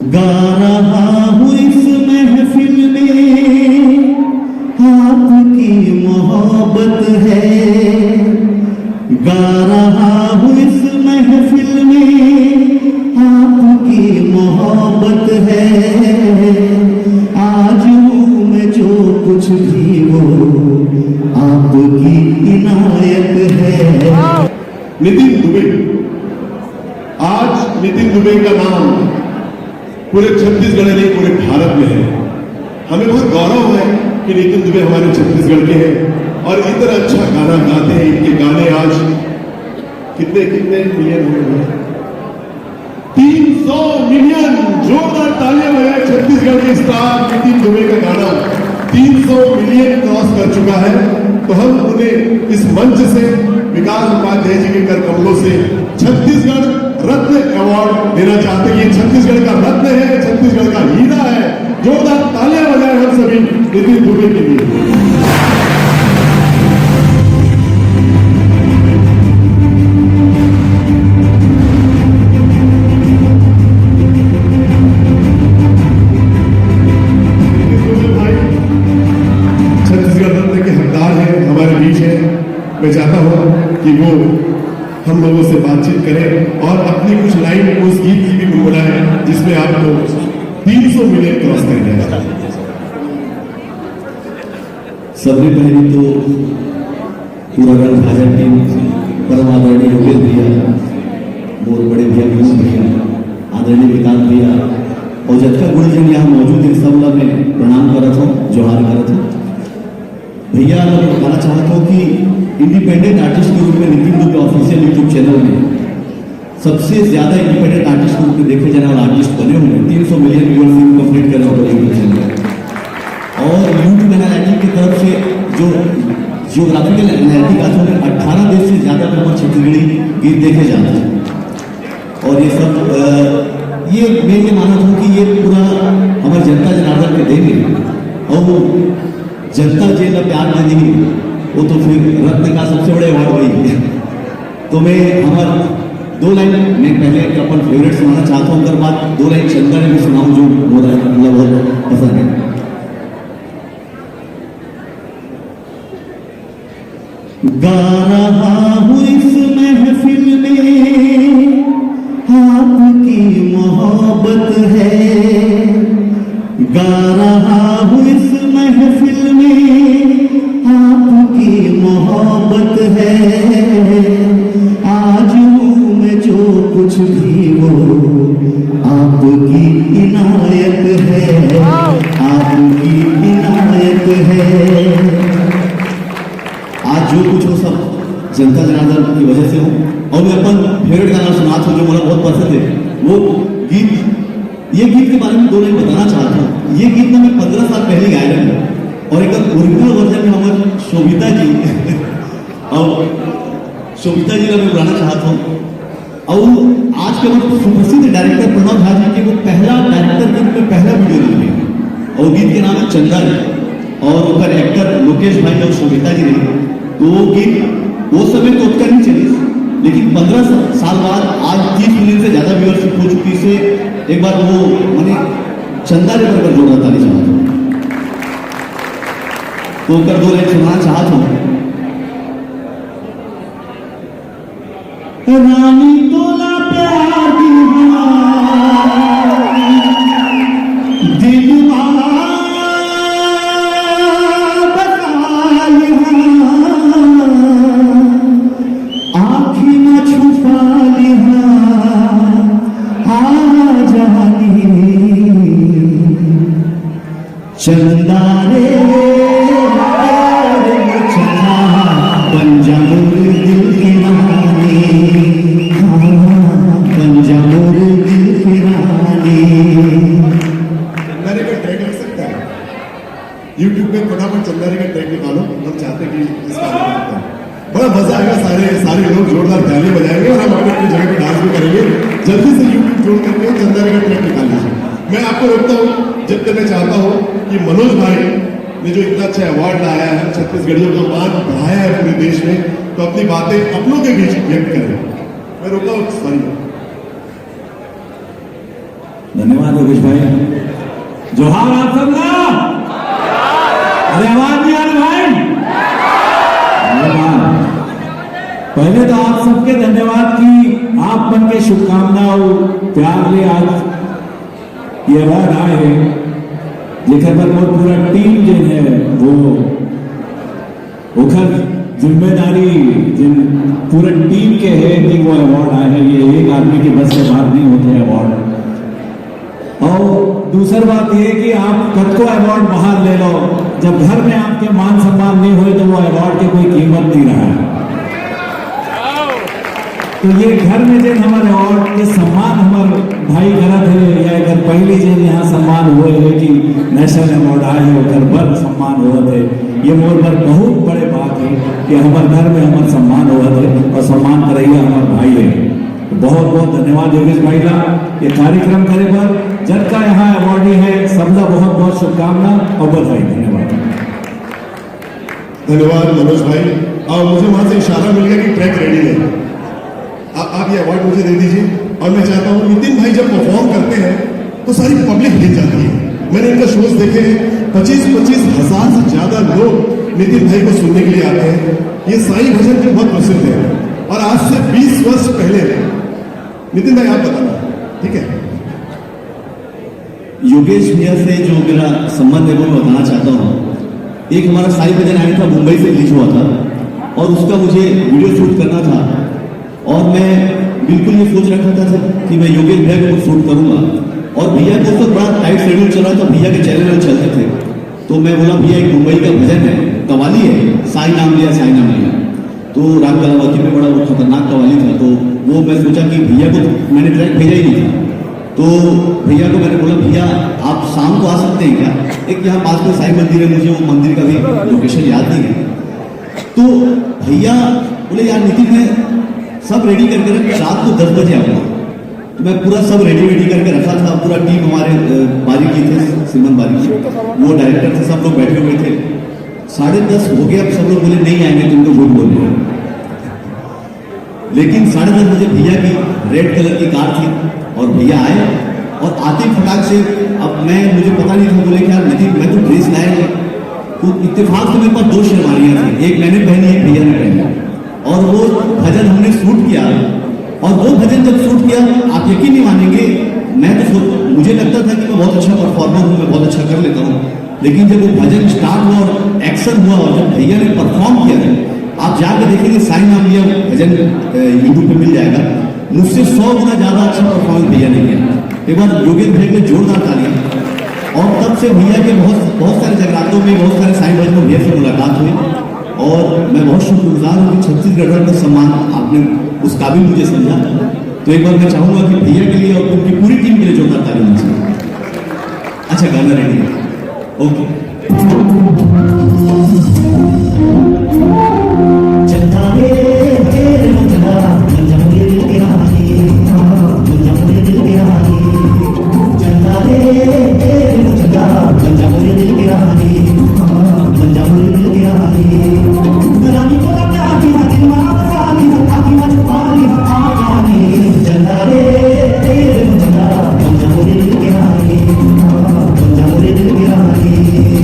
गा रहा हूँ इस महफिल में आपकी मोहब्बत है, गा रहा हूँ इस महफिल में आपकी मोहब्बत है। आज हूँ मैं जो कुछ भी वो आपकी इनायत है। नितिन दुबे, आज नितिन दुबे का नाम पूरे छत्तीसगढ़ नहीं पूरे भारत में है। हमें बहुत गौरव है कि नितिन दुबे हमारे छत्तीसगढ़ के हैं और इतना अच्छा गाना गाते हैं। इनके गाने आज कितने कितने मिलियन हुए हैं, 300 मिलियन। जोरदार तालियां बजाएं छत्तीसगढ़ के स्टार नितिन दुबे का गाना 300 मिलियन क्रॉस कर चुका है। तो हम उन्हें इस मंच से विकास उपाध्याय जी के कर कमलों से छत्तीसगढ़ रत्न अवार्ड देना चाहते हैं। ये छत्तीसगढ़ का रत्न है, छत्तीसगढ़ का हीरा है। जोरदार तालियां बजाएं हम सभी नितिन दुबे के लिए। मैं चाहता हूं कि वो हम लोगों से बातचीत करें और अपनी कुछ लाइन उस गीत की भी गुनगुनाएं जिसमें आपको 300 मिलियन क्रॉस कर जाएगा। सबसे पहले तो पूरा गण भाजपा टीम परम आदरणीय योगेश भैया, बहुत बड़े भैया विनोद भैया, आदरणीय विकास भैया और जत्था गुरुजन यहाँ मौजूद है, सब लोग मैं प्रणाम करत हूँ, जोहार करत हूँ। भैया मैं बताना चाहता हूँ कि इंडिपेंडेंट आर्टिस्ट के रूप में Nitin Dubey official YouTube channel में सबसे ज्यादा इंडिपेंडेंट आर्टिस्ट के रूप में देखे जाने वाला आर्टिस्ट बने हुए हैं। 300 मिलियन व्यूअरशिप कंप्लीट करने वाले यूट्यूब चैनल और यूट्यूब एनालिटिक की तरफ से जो जियोग्राफिकल एनालिटिक आते हैं 18 देश से ज्यादा में छत्तीसगढ़ी गीत देखे जाते हैं। और ये सब ये मैं ये मानता हूँ कि ये पूरा हमारे जनता जनार्दन के देंगे और जनता जी का प्यार दे देगी वो तो फिर रत्न का सबसे बड़े अवार्ड वही है। तो मैं हमारे 2 लाइन मैं पहले अपन फेवरेट सुनाना चाहता हूँ, अगर बात 2 लाइन चंदा ने भी सुनाऊँ जो बहुत पसंद है। गा रहा हूँ इस महफिल में आपकी मोहब्बत है, गा रहा हूँ इस महफिल में आपकी मोहब्बत है। आज हूँ मैं जो कुछ भी वो आपकी इनायत है, आपकी इनायत है। आज जो कुछ हो सब जनता जनार्दन की वजह से हो। और मैं अपन फेवरेट गाना सुना था जो मुझे बहुत पसंद है, वो गीत, ये गीत के बारे में 2 लाइन बताना चाहता हूँ। ये गीत मैं 15 साल पहले गाया है और एक ओरिजिनल वर्जन में हमारे शोभिता जी और शोभिता जी का मैं बुलाना चाहता हूँ। और आज के वक्त सुप्रसिद्ध डायरेक्टर प्रणव झा जी के वो पहला डायरेक्टर के रूप में पहला वीडियो रिलीज और गीत के नाम है चंदा जी और ऊपर एक्टर लोकेश भाई और शोभिता जी ने। तो वो गीत वो समय तो उतना नहीं चली, लेकिन 15 साल बाद आज 30 मिलियन से ज्यादा व्यूअरशिप हो चुकी से एक बार वो मैंने चंदा जी पर जोड़ना था नहीं चाहता हूँ तो कर 2 लाइन सुनाना चाहता हूँ। रानी तोला प्यार की दिल आखी न छुपा लिहा आ जानी चंदा रे पंजाब दिल की रानी, पंजाब दिल की रानी। चंदारी का ट्रैक लग सकता है यूट्यूब पे, फटाफट चंदारी का ट्रैक निकालो। हम चाहते हैं कि इसका बड़ा मजा आएगा, सारे लोग जोरदार ताली बजाएंगे और हम अपने अपनी जगह पे डांस भी करेंगे। जल्दी से यूट्यूब जोड़ करके चंदारी का ट्रैक निकाल लीजिए। मैं आपको रोकता हूँ जब तक मैं चाहता हूँ कि मनोज भाई ने जो इतना अच्छा अवार्ड लाया है, छत्तीसगढ़ियों का मान बढ़ाया है पूरे देश में, तो अपनी बातें अपनों के बीच व्यक्त करें। मैं रोका हूँ, सॉरी। धन्यवाद योगेश भाई। जोहार आप सबका। अरे आवाज नहीं आ रही भाई। धन्यवाद। पहले तो आप सबके धन्यवाद कि आप मन के शुभकामनाओं प्यार ले आज ये अवार्ड आए जेकर पर मोर पूरा टीम जो है वो ओखर जिम्मेदारी जिन पूरा टीम के है कि वो अवार्ड आए हैं। ये एक आदमी के बस से बाहर नहीं होते अवार्ड। और दूसरी बात ये कि आप खुद को अवार्ड बाहर ले लो, जब घर में आपके मान सम्मान नहीं हुए तो वो अवार्ड की कोई कीमत नहीं रहा है। तो ये घर में जो हमारे अवार्ड के सम्मान हमारे भाई गलत है या अगर पहली जो यहाँ सम्मान हुए है कि नेशनल अवार्ड आए हैं घर पर सम्मान हुआ थे, ये मोर पर बहुत बड़े बात है कि हमारे घर में हमारे सम्मान हुआ थे और सम्मान करेगा हमारे भाई है। बहुत बहुत धन्यवाद योगेश भाई का ये कार्यक्रम करे पर जब का यहाँ अवार्डी है सबका बहुत बहुत शुभकामना और बधाई। धन्यवाद। धन्यवाद मनोज भाई। और मुझे वहां से इशारा मिल गया कि ट्रैक रेडी है, आप ये अवार्ड मुझे दे दीजिए। और मैं चाहता हूँ नितिन भाई जब परफॉर्म करते हैं तो सारी पब्लिक हिल जाती है। मैंने इनका शोज देखे हैं, 25-25 हजार से ज्यादा लोग नितिन भाई को सुनने के लिए आते हैं। ये साई भजन भी बहुत प्रसिद्ध है और आज से 20 वर्ष पहले नितिन भाई आप बताना, ठीक है। योगेश भैया से जो मेरा संबंध है वो मैं बताना चाहता हूँ। एक हमारा साई भजन आया था, मुंबई से रिलीज हुआ था और उसका मुझे वीडियो शूट करना था और मैं बिल्कुल ये सोच रखा था कि मैं योगेश भैया को शूट करूंगा। और भैया को तो बड़ा टाइट शेड्यूल चल रहा था, भैया के चैनल में चलते थे। तो मैं बोला भैया एक मुंबई का भजन है, कवाली है, साई नाम लिया साई नाम लिया। तो राग कलावती में बड़ा वो खतरनाक कवाली था। तो वो मैं सोचा कि भैया को मैंने ट्रैक भेजा ही नहीं था। तो भैया को मैंने बोला भैया आप शाम को आ सकते हैं क्या? एक यहाँ पास में साई मंदिर है, मुझे वो मंदिर का भी लोकेशन याद नहीं है। तो भैया बोले यार नितिन मैं सब रेडी करके रख, रात को 10 बजे आऊंगा। तो मैं पूरा सब रेडी करके रखा था। पूरा टीम हमारे बारी की थे, सिमन बारी की, वो डायरेक्टर थे, सब लोग बैठे हुए थे। 10:30 हो गया, सब लोग बोले नहीं आएंगे, तुमको झूठ बोल रहे हो। लेकिन 10:30 बजे भैया की रेड कलर की कार थी और भैया आए और आते फटाक से, अब मुझे पता नहीं था, बोले कि यार नितिन मैं तो ड्रेस लाया है। तो इत्तेफाक से मेरे पास 2 शेरवानियां थी, एक मैंने पहनी एक भैया ने पहनी। और वो भजन हमने शूट किया और वो भजन जब शूट किया आप यकीन नहीं मानेंगे, मैं तो मुझे लगता था कि मैं बहुत अच्छा परफॉर्मर हूँ, मैं बहुत अच्छा कर लेता हूँ। लेकिन जब वो भजन स्टार्ट हुआ और एक्शन हुआ और जब भैया ने परफॉर्म किया, आप जाकर देखेंगे साई नाम लिया भजन यूट्यूब पे मिल जाएगा। मुझसे 100 गुना ज्यादा अच्छा परफॉर्मेंस भैया ने किया। एक बार योगेश भैया ने जोरदार तालियां। और तब से भैया के बहुत सारे जगरातों में, बहुत सारे साई भजन में भैया से मुलाकात हुई और मैं बहुत शुक्रगुजार हूँ कि छत्तीसगढ़ का सम्मान आपने उस काबिल मुझे समझा। तो एक बार मैं चाहूंगा कि भैया के लिए और उनकी पूरी टीम के लिए जोरदार ताली होनी चाहिए। अच्छा गाना रेडी है, ओके। Thank you.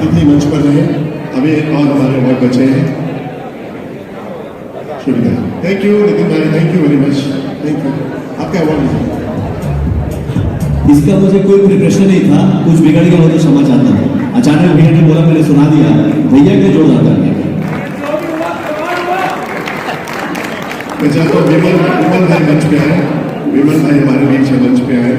अतिथि मंच पर रहे। अभी और हमारे अवार्ड बचे हैं। शुक्रिया। थैंक यू नितिन भाई, thank you very much, thank you. आपका अवार्ड इसका मुझे कोई प्रिपरेशन नहीं था, कुछ बिगड़ गया हो तो क्षमा चाहता हूँ। अचानक भैया ने बोला, मैंने सुना दिया, भैया के जोरदार तालियां। मैं चाहता हूँ विमल भाई मंच पे आए, विमल भाई हमारे बीच मंच पे आए।